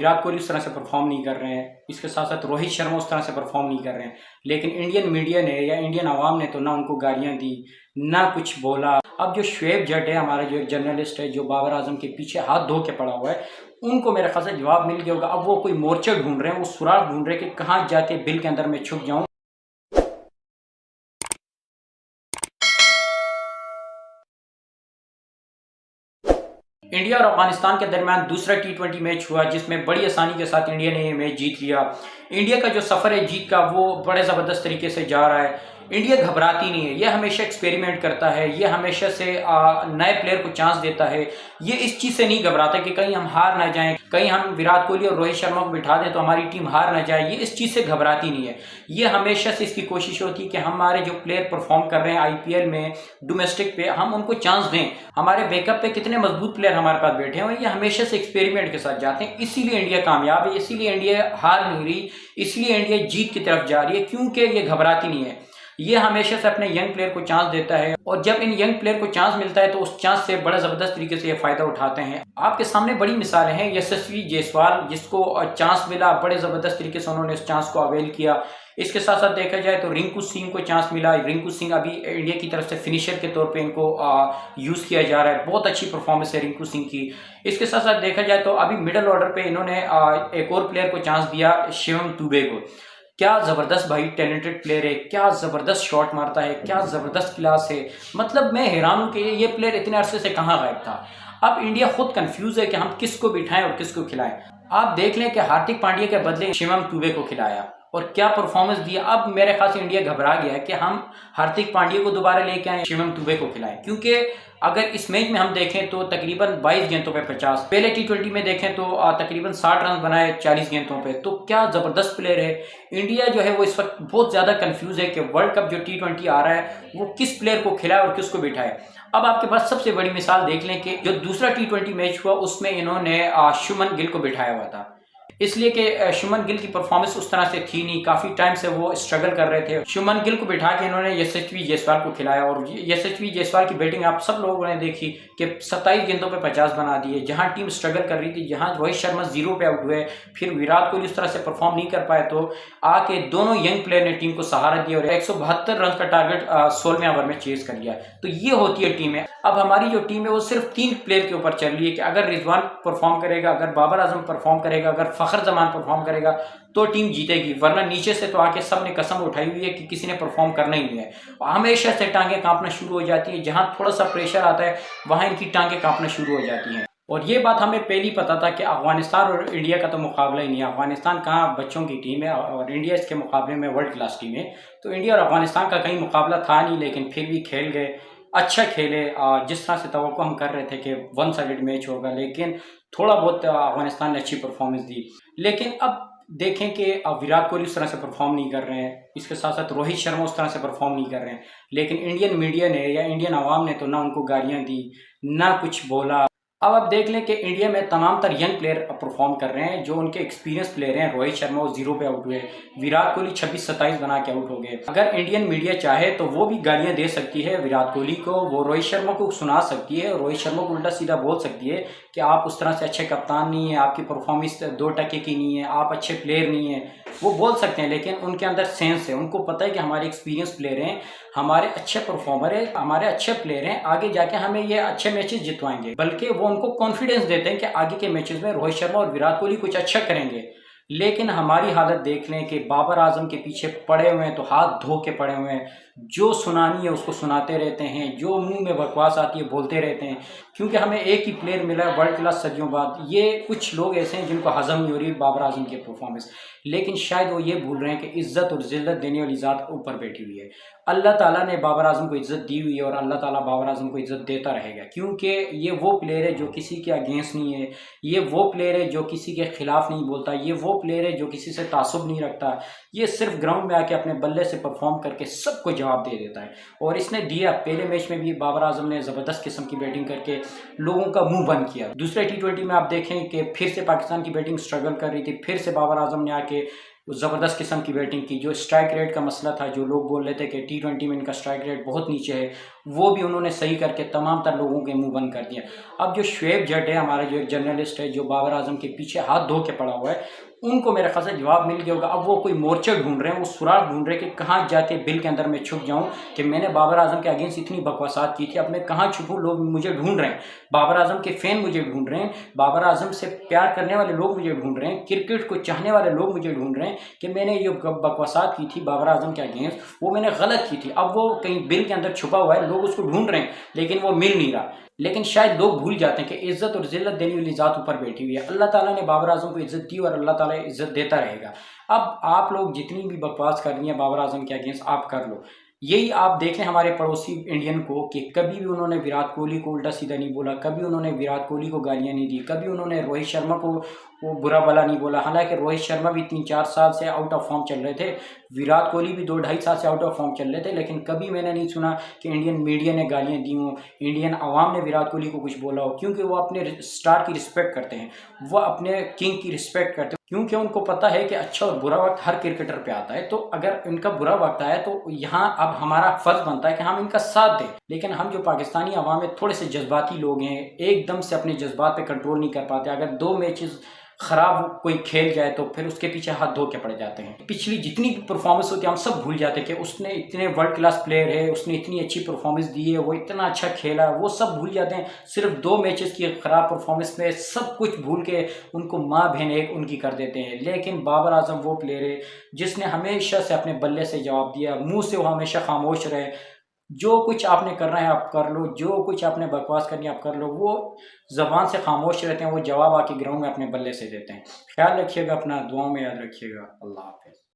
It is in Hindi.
विराट कोहली उस तरह से परफॉर्म नहीं कर रहे हैं, इसके साथ साथ रोहित शर्मा उस तरह से परफॉर्म नहीं कर रहे हैं। लेकिन इंडियन मीडिया ने या इंडियन आवाम ने तो ना उनको गालियां दी, ना कुछ बोला। अब जो शुएब जट है, हमारा जो एक जर्नलिस्ट है जो बाबर आजम के पीछे हाथ धो के पड़ा हुआ है, उनको मेरे ख्याल से जवाब मिल गया होगा। अब वो कोई मोर्चा ढूंढ रहे हैं, वो सुराग ढूंढ रहे हैं कि कहाँ जाके बिल के अंदर मैं छुप जाऊं। इंडिया और अफगानिस्तान के दरमियान दूसरा T20 मैच हुआ जिसमें बड़ी आसानी के साथ इंडिया ने ये मैच जीत लिया। इंडिया का जो सफ़र है जीत का वो बड़े ज़बरदस्त तरीके से जा रहा है। इंडिया घबराती नहीं है, ये हमेशा एक्सपेरिमेंट करता है, ये हमेशा से नए प्लेयर को चांस देता है। ये इस चीज़ से नहीं घबराता कि कहीं हम हार ना जाएं, कहीं हम विराट कोहली और रोहित शर्मा को बिठा दें तो हमारी टीम हार ना जाए। ये इस चीज़ से घबराती नहीं है। ये हमेशा से इसकी कोशिश होती है कि हमारे जो प्लेयर परफॉर्म कर रहे हैं IPL में, डोमेस्टिक पे, हम उनको चांस दें। हमारे बैकअप पे कितने मजबूत प्लेयर हमारे पास बैठे हैं, ये हमेशा से एक्सपेरिमेंट के साथ जाते हैं। इसीलिए इंडिया कामयाब है, इसीलिए इंडिया हार नहीं रही, इसलिए इंडिया जीत की तरफ जा रही है, क्योंकि ये घबराती नहीं है। ये हमेशा से अपने यंग प्लेयर को चांस देता है, और जब इन यंग प्लेयर को चांस मिलता है तो उस चांस से बड़ा जबरदस्त तरीके से ये फायदा उठाते हैं। आपके सामने बड़ी मिसालें हैं। यशस्वी जायसवाल, जिसको चांस मिला, बड़े जबरदस्त तरीके से उन्होंने इस चांस को अवेल किया। इसके साथ साथ देखा जाए तो रिंकू सिंह को चांस मिला। रिंकू सिंह अभी इंडिया की तरफ से फिनिशर के तौर पे इनको यूज किया जा रहा है। बहुत अच्छी परफॉर्मेंस है रिंकू सिंह की। इसके साथ साथ देखा जाए तो अभी मिडल ऑर्डर पे इन्होंने एक और प्लेयर को चांस दिया, शिवम दुबे को। क्या जबरदस्त भाई टैलेंटेड प्लेयर है, क्या जबरदस्त शॉट मारता है, क्या जबरदस्त क्लास है। मतलब मैं हैरान हूं कि ये प्लेयर इतने अरसे से कहाँ गायब था। अब इंडिया खुद कंफ्यूज है कि हम किसको बिठाएं और किसको खिलाएं। आप देख लें कि हार्दिक पांड्या के बदले शिवम दुबे को खिलाया और क्या परफॉर्मेंस दिया। अब मेरे ख्याल से इंडिया घबरा गया है कि हम हार्दिक पांड्या को दोबारा लेके आए, शिवम दुबे को खिलाएं। क्योंकि अगर इस मैच में हम देखें तो तकरीबन 22 गेंदों पे 50, पहले T20 में देखें तो तकरीबन 60 रन बनाए 40 गेंदों पे। तो क्या जबरदस्त प्लेयर है। इंडिया जो है वो इस वक्त बहुत ज्यादा कंफ्यूज है कि वर्ल्ड कप जो T20 आ रहा है वो किस प्लेयर को खिलाए और किसको बिठाए। अब आपके पास सबसे बड़ी मिसाल देख लें कि जो दूसरा T20 मैच हुआ उसमें इन्होंने शुभमन गिल को बिठाया हुआ था, इसलिए कि शुभमन गिल की परफॉर्मेंस उस तरह से थी नहीं, काफी टाइम से वो स्ट्रगल कर रहे थे। शुभमन गिल को बिठा के इन्होंने यशस्वी जायसवाल को खिलाया, और यशस्वी जायसवाल की बैटिंग आप सब लोगों ने देखी कि 27 गेंदों पे 50 बना दिए। जहां टीम स्ट्रगल कर रही थी, जहां रोहित शर्मा 0 पे आउट हुए, फिर विराट कोहली उस तरह से परफॉर्म नहीं कर पाए, तो आके दोनों यंग प्लेयर ने टीम को सहारा दिया और 172 रन का टारगेट 16वें ओवर में चेज कर लिया। तो ये होती है टीमें। अब हमारी जो टीम है वो सिर्फ 3 प्लेयर के ऊपर चल रही है कि अगर रिजवान परफॉर्म करेगा, अगर बाबर आजम परफॉर्म करेगा, अगर फखर जमान परफॉर्म करेगा तो टीम जीतेगी। वरना नीचे से तो आके सब ने कसम उठाई हुई है कि किसी ने परफॉर्म करना ही नहीं है। हमेशा से टांगे कांपना शुरू हो जाती है, जहां थोड़ा सा प्रेशर आता है वहां इनकी टांगे कांपना शुरू हो जाती हैं। और ये बात हमें पहले ही पता था कि अफगानिस्तान और इंडिया का तो मुकाबला ही नहीं है। अफगानिस्तान कहाँ बच्चों की टीम है और इंडिया इसके मुकाबले में वर्ल्ड क्लास टीम है। तो इंडिया और अफगानिस्तान का कहीं मुकाबला था नहीं, लेकिन फिर भी खेल गए, अच्छा खेले। जिस तरह से तवक्को हम कर रहे थे कि वन साइडेड मैच होगा, लेकिन थोड़ा बहुत अफगानिस्तान ने अच्छी परफॉर्मेंस दी। लेकिन अब देखें कि विराट कोहली उस तरह से परफॉर्म नहीं कर रहे हैं, इसके साथ साथ रोहित शर्मा उस तरह से परफॉर्म नहीं कर रहे हैं। लेकिन इंडियन मीडिया ने या इंडियन आवाम ने तो ना उनको गालियां दी, ना कुछ बोला। अब आप देख लें कि इंडिया में तमाम तर यंग प्लेयर परफॉर्म कर रहे हैं, जो उनके एक्सपीरियंस प्लेयर हैं। रोहित शर्मा वो 0 पे आउट हुए, विराट कोहली 26-27 बना के आउट हो गए। अगर इंडियन मीडिया चाहे तो वो भी गालियां दे सकती है विराट कोहली को, वो रोहित शर्मा को सुना सकती है, रोहित शर्मा को उल्टा सीधा बोल सकती है कि आप उस तरह से अच्छे कप्तान नहीं है, आपकी परफॉर्मेंस 2% की नहीं है, आप अच्छे प्लेयर नहीं है। वो बोल सकते हैं, लेकिन उनके अंदर सेंस है, उनको पता है कि हमारे एक्सपीरियंस प्लेयर हैं, हमारे अच्छे परफॉर्मर है, हमारे अच्छे प्लेयर हैं, आगे जाके हमें ये अच्छे मैचेस जितवाएंगे। बल्कि वो उनको कॉन्फिडेंस देते हैं कि आगे के मैचेस में रोहित शर्मा और विराट कोहली कुछ अच्छा करेंगे। लेकिन हमारी हालत देख लें कि बाबर आजम के पीछे पड़े हुए हैं तो हाथ धो के पड़े हुए हैं। जो सुनानी है उसको सुनाते रहते हैं, जो मुंह में बकवास आती है बोलते रहते हैं, क्योंकि हमें एक ही प्लेयर मिला है वर्ल्ड क्लास सदियों बाद। ये कुछ लोग ऐसे हैं जिनको हजम नहीं हो रही बाबर आजम की परफॉर्मेंस, लेकिन शायद वो ये भूल रहे हैं कि इज्जत और जिल्लत देने वाली ज़ात ऊपर बैठी हुई है। अल्लाह ताला ने बाबर आजम को इज्जत दी हुई है और अल्लाह ताला बाबर आजम को इज्जत देता रहेगा, क्योंकि ये वो प्लेयर है जो किसी के अगेंस्ट नहीं है, ये वो प्लेयर है जो किसी के खिलाफ नहीं बोलता, ये वो प्लेयर है जो किसी से तासुब नहीं रखता। ये सिर्फ ग्राउंड में आके अपने बल्ले से परफॉर्म करके सबको जवाब दे देता है, और इसने दिया। पहले मैच में भी बाबर आजम ने ज़बरदस्त किस्म की बैटिंग करके लोगों का मुंह बंद किया। दूसरे T20 में आप देखें कि फिर से पाकिस्तान की बैटिंग स्ट्रगल कर रही थी, फिर से बाबर आजम ने आके ज़बरदस्त किस्म की बैटिंग की। जो स्ट्राइक रेट का मसला था, जो लोग बोल रहे थे कि T20 में इनका स्ट्राइक रेट बहुत नीचे है, वो भी उन्होंने सही करके तमाम तर लोगों के मुंह बंद कर दिया। अब जो शुएब जट है, हमारा जो एक जर्नलिस्ट है, जो बाबर आजम के पीछे हाथ धो के पड़ा हुआ है, उनको मेरे ख्याल से जवाब मिल गया होगा। अब वो कोई मोर्चा ढूंढ रहे हैं, वो सुराग ढूंढ रहे हैं कि कहाँ जाके बिल के अंदर मैं छुप जाऊं कि मैंने बाबर आजम के अगेंस्ट इतनी बकवासात की थी, अब मैं कहाँ छुपूं, लोग मुझे ढूंढ रहे हैं, बाबर आजम के फैन मुझे ढूंढ रहे हैं, बाबर आजम से प्यार करने वाले लोग मुझे ढूंढ रहे हैं, क्रिकेट को चाहने वाले लोग मुझे ढूंढ रहे हैं कि मैंने जो बकवासात की थी बाबर आजम के अगेंस्ट, वो मैंने गलत की थी। अब वो कहीं बिल के अंदर छुपा हुआ है, लोग उसको ढूंढ रहे हैं लेकिन वो मिल नहीं रहा। लेकिन शायद लोग भूल जाते हैं कि इज्जत और जिल्लत देने वाली ज़ात ऊपर बैठी हुई है। अल्लाह ताला ने बाबर आजम को इज्जत दी और अल्लाह ताला इज्जत देता रहेगा। अब आप लोग जितनी भी बकवास कर रही हैं बाबर आजम के अगेंस्ट, आप कर लो। यही आप देखें हमारे पड़ोसी इंडियन को कि कभी भी उन्होंने विराट कोहली को उल्टा सीधा नहीं बोला, कभी उन्होंने विराट कोहली को गालियां नहीं दी, कभी उन्होंने रोहित शर्मा को वो बुरा भला नहीं बोला। हालांकि रोहित शर्मा भी 3-4 साल से आउट ऑफ फॉर्म चल रहे थे, विराट कोहली भी 2-2.5 साल से आउट ऑफ फॉर्म चल रहे थे, लेकिन कभी मैंने नहीं सुना कि इंडियन मीडिया ने गालियां दी हों, इंडियन आवाम ने विराट कोहली को कुछ बोला हो, क्योंकि वो अपने स्टार की रिस्पेक्ट करते हैं, वो अपने किंग की रिस्पेक्ट करते हैं, क्योंकि उनको पता है कि अच्छा और बुरा वक्त हर क्रिकेटर पे आता है। तो अगर इनका बुरा वक्त आया तो यहाँ अब हमारा फर्ज बनता है कि हम इनका साथ दें। लेकिन हम जो पाकिस्तानी अवाम है, थोड़े से जज्बाती लोग हैं, एकदम से अपने जज्बात पे कंट्रोल नहीं कर पाते। अगर 2 मैचेस खराब कोई खेल जाए तो फिर उसके पीछे हाथ धो के पड़ जाते हैं। पिछली जितनी भी परफॉर्मेंस होती है हम सब भूल जाते हैं कि उसने इतने वर्ल्ड क्लास प्लेयर है, उसने इतनी अच्छी परफॉर्मेंस दी है, वो इतना अच्छा खेला, वो सब भूल जाते हैं। सिर्फ 2 मैचेस की खराब परफॉर्मेंस में सब कुछ भूल के उनको माँ बहन एक उनकी कर देते हैं। लेकिन बाबर आजम वो प्लेयर है जिसने हमेशा से अपने बल्ले से जवाब दिया, मुंह से वो हमेशा खामोश रहे। जो कुछ आपने करना है आप कर लो, जो कुछ आपने बकवास करनी है आप कर लो, वो ज़बान से खामोश रहते हैं, वो जवाब आके ग्राउंड में अपने बल्ले से देते हैं। ख्याल रखिएगा अपना, दुआओं में याद रखिएगा। अल्लाह हाफ़िज़।